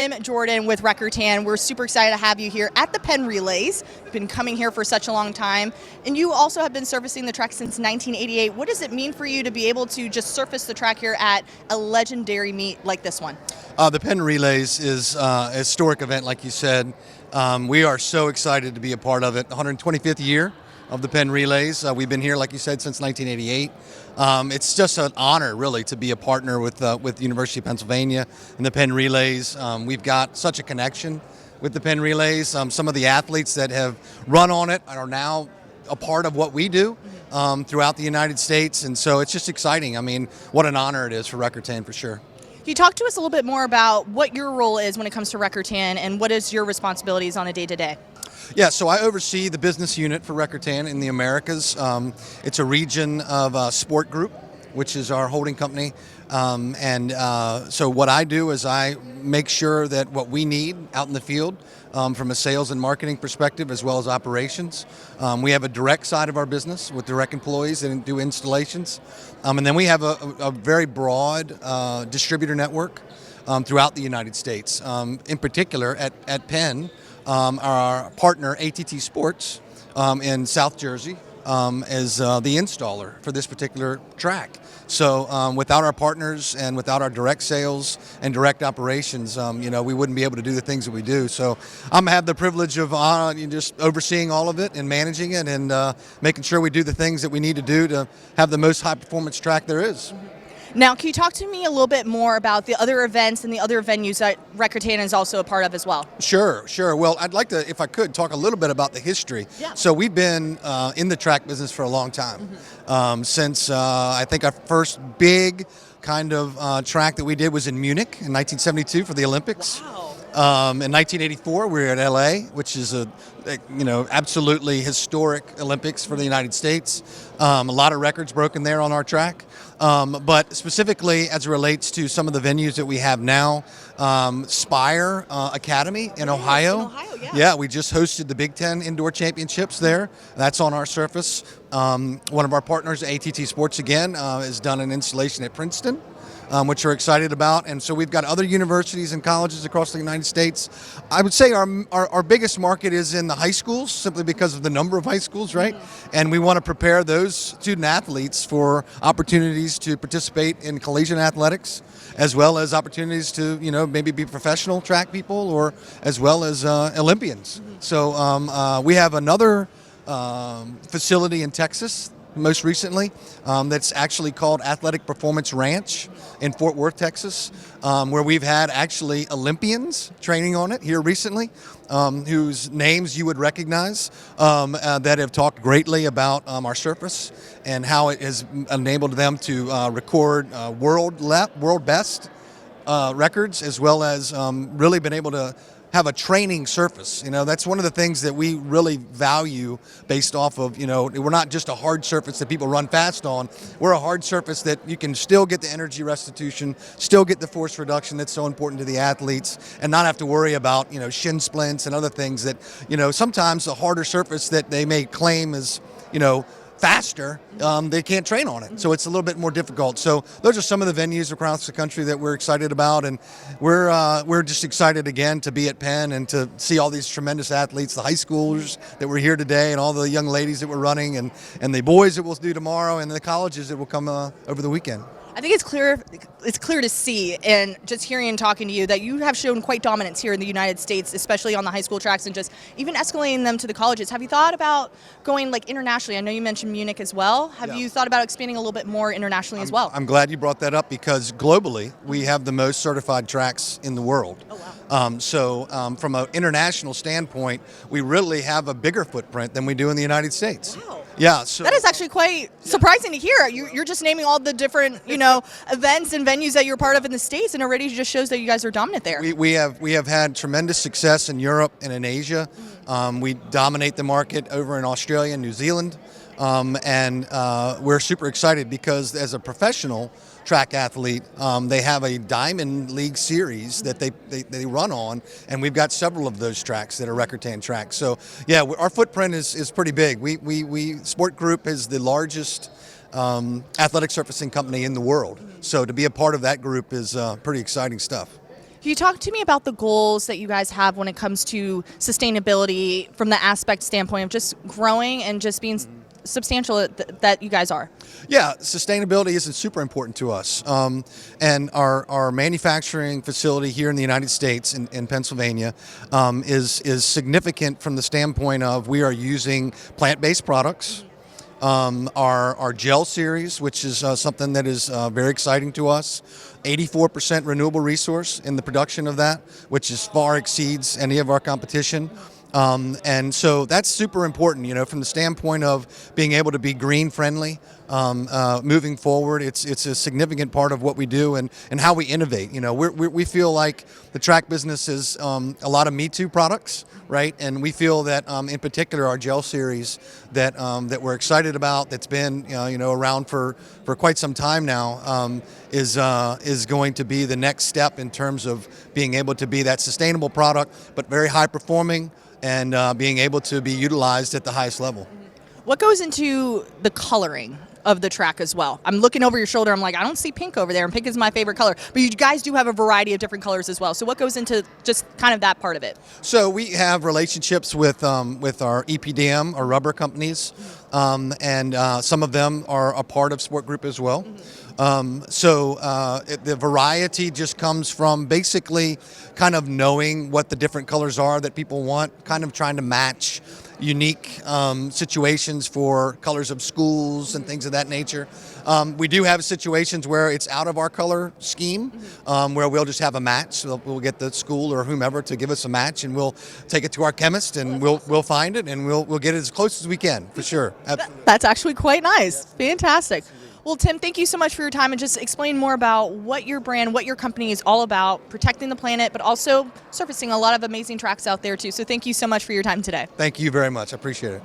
Jordan with Rekortan. We're super excited to have you here at the Penn Relays. You've been coming here for such a long time, and you also have been surfacing the track since 1988. What does it mean for you to be able to just surface the track here at a legendary meet like this one? The Penn Relays is a historic event, like you said. We are so excited to be a part of it. 125th year of the Penn Relays. We've been here, like you said, since 1988. It's just an honor, really, to be a partner with the University of Pennsylvania and the Penn Relays. We've got such a connection with the Penn Relays. Some of the athletes that have run on it are now a part of what we do throughout the United States, and so it's just exciting. I mean, what an honor it is for Rekortan, for sure. Can you talk to us a little bit more about what your role is when it comes to Rekortan and what is your responsibilities on a day-to-day? Yeah, so I oversee the business unit for Rekortan in the Americas. It's a region of Sport Group, which is our holding company. So what I do is I make sure that what we need out in the field from a sales and marketing perspective, as well as operations. We have a direct side of our business with direct employees that do installations. And then we have a very broad distributor network throughout the United States. In particular, at Penn, our partner ATT Sports in South Jersey is the installer for this particular track. So without our partners and without our direct sales and direct operations, we wouldn't be able to do the things that we do. So I have the privilege of just overseeing all of it and managing it and making sure we do the things that we need to do to have the most high performance track there is. Now, can you talk to me a little bit more about the other events and the other venues that Rekortan is also a part of as well? Sure. Well, I'd like to, if I could, talk a little bit about the history. Yeah. So we've been in the track business for a long time. Since I think our first big kind of track that we did was in Munich in 1972 for the Olympics. Wow. In 1984, we were at LA, which is a absolutely historic Olympics for the United States. A lot of records broken there on our track. But specifically as it relates to some of the venues that we have now, Spire Academy in Ohio. In Ohio, yeah. Yeah, we just hosted the Big Ten Indoor Championships there. That's on our surface. One of our partners, ATT Sports again, has done an installation at Princeton, which we're excited about. And so we've got other universities and colleges across the United States. I would say our biggest market is in the high schools, simply because of the number of high schools, right? And we want to prepare those student athletes for opportunities to participate in collegiate athletics, as well as opportunities to, maybe be professional track people, or as well as Olympians. So we have another facility in Texas most recently, that's actually called Athletic Performance Ranch in Fort Worth, Texas, where we've had actually Olympians training on it here recently, whose names you would recognize, that have talked greatly about our surface and how it has enabled them to record world best records, as well as really been able to have a training surface. That's one of the things that we really value based off of, we're not just a hard surface that people run fast on. We're a hard surface that you can still get the energy restitution, still get the force reduction that's so important to the athletes, and not have to worry about, shin splints and other things that, sometimes a harder surface that they may claim is, faster, they can't train on it. So it's a little bit more difficult. So those are some of the venues across the country that we're excited about, and we're just excited again to be at Penn and to see all these tremendous athletes, the high schoolers that were here today, and all the young ladies that we're running, and the boys that we'll do tomorrow, and the colleges that will come over the weekend. I think it's clear to see, and just hearing and talking to you, that you have shown quite dominance here in the United States, especially on the high school tracks, and just even escalating them to the colleges. Have you thought about going internationally? I know you mentioned Munich as well. Have you thought about expanding a little bit more internationally as well? I'm glad you brought that up, because globally we have the most certified tracks in the world. Oh, wow. From an international standpoint, we really have a bigger footprint than we do in the United States. Wow. Yeah, so that is actually quite surprising to hear. You're just naming all the different, events and venues that you're part of in the States, and already just shows that you guys are dominant there. We have had tremendous success in Europe and in Asia. We dominate the market over in Australia and New Zealand, and we're super excited because as a professional track athlete, they have a Diamond League series that they run on, and we've got several of those tracks that are Rekortan tracks. So yeah, our footprint is pretty big. We Sport Group is the largest athletic surfacing company in the world. So to be a part of that group is pretty exciting stuff. Can you talk to me about the goals that you guys have when it comes to sustainability from the aspect standpoint of just growing and just being substantial that you guys are? Yeah, sustainability is super important to us. And our manufacturing facility here in the United States, in Pennsylvania, is significant from the standpoint of we are using plant-based products. Our gel series, which is something that is very exciting to us, 84% renewable resource in the production of that, which is far exceeds any of our competition. And so that's super important, from the standpoint of being able to be green friendly, moving forward. It's a significant part of what we do and how we innovate. We feel like the track business is a lot of Me Too products, right? And we feel that in particular our gel series that we're excited about, that's been around for quite some time now, is going to be the next step in terms of being able to be that sustainable product, but very high performing, and being able to be utilized at the highest level. What goes into the coloring of the track as well? I'm looking over your shoulder, I'm like, I don't see pink over there, and pink is my favorite color. But you guys do have a variety of different colors as well. So what goes into just kind of that part of it? So we have relationships with our EPDM, or rubber companies, and some of them are a part of Sport Group as well. The variety just comes from basically kind of knowing what the different colors are that people want, kind of trying to match unique situations for colors of schools and things of that nature. We do have situations where it's out of our color scheme, where we'll just have a match. So we'll get the school or whomever to give us a match, and we'll take it to our chemist, and we'll find it, and we'll get it as close as we can, for sure. Absolutely. That's actually quite nice. Fantastic. Well, Tim, thank you so much for your time and just explain more about what your brand, what your company is all about, protecting the planet, but also surfacing a lot of amazing tracks out there too. So thank you so much for your time today. Thank you very much. I appreciate it.